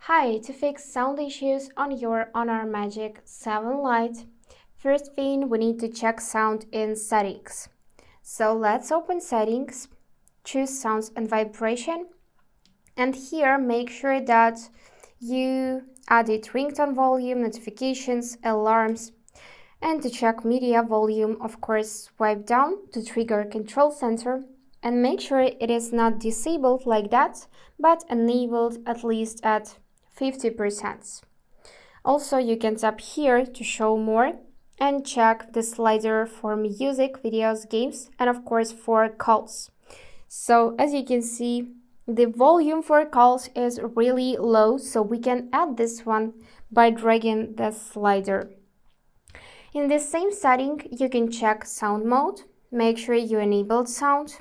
Hi, to fix sound issues on your Honor Magic 7 Lite, first thing we need to check sound in settings. So let's open settings, choose sounds and vibration, and here make sure that you added ringtone volume, notifications, alarms, and to check media volume, of course, swipe down to trigger control center and make sure it is not disabled like that, but enabled at least at 50%. Also, you can tap here to show more and check the slider for music, videos, games, and of course for calls. So as you can see, the volume for calls is really low, so we can add this one by dragging the slider. In this same setting, you can check sound mode, make sure you enabled sound.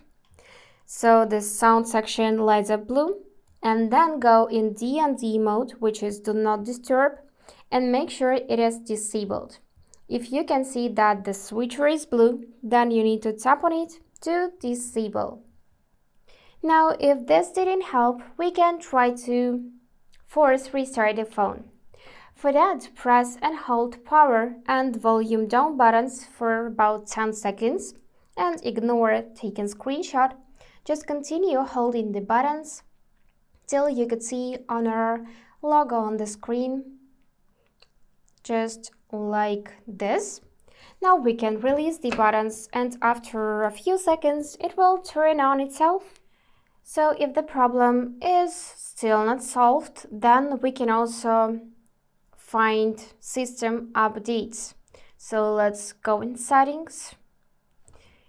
So the sound section lights up blue, and then go in D&D mode, which is do not disturb, and make sure it is disabled. If you can see that the switcher is blue, then you need to tap on it to disable. Now, if this didn't help, we can try to force restart the phone. For that, press and hold power and volume down buttons for about 10 seconds and ignore taking screenshot. Just continue holding the buttons till you could see Honor logo on the screen, just like this. Now we can release the buttons and after a few seconds it will turn on itself. So if the problem is still not solved, then we can also find system updates. So let's go in settings.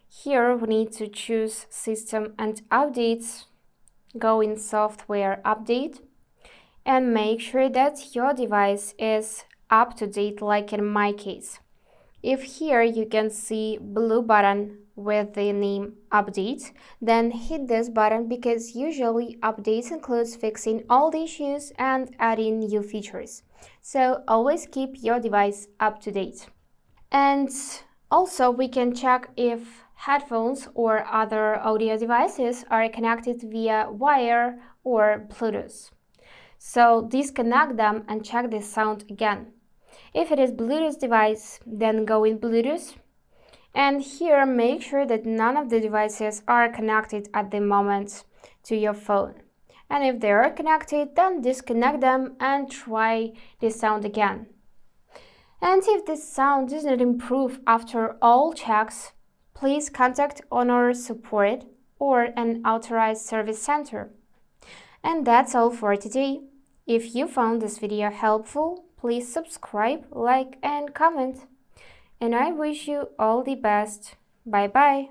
Here we need to choose system and updates, go in software update, and make sure that your device is up to date, like in my case. If here you can see blue button with the name update, then hit this button because usually updates includes fixing all the issues and adding new features. So always keep your device up to date. And also we can check if headphones or other audio devices are connected via wire or Bluetooth. So disconnect them and check the sound again. If it is Bluetooth device, then go in Bluetooth. And here make sure that none of the devices are connected at the moment to your phone. And if they are connected, then disconnect them and try the sound again. And if the sound does not improve after all checks, please contact Honor support or an authorized service center. And that's all for today. If you found this video helpful, please subscribe, like, and comment. And I wish you all the best. Bye-bye.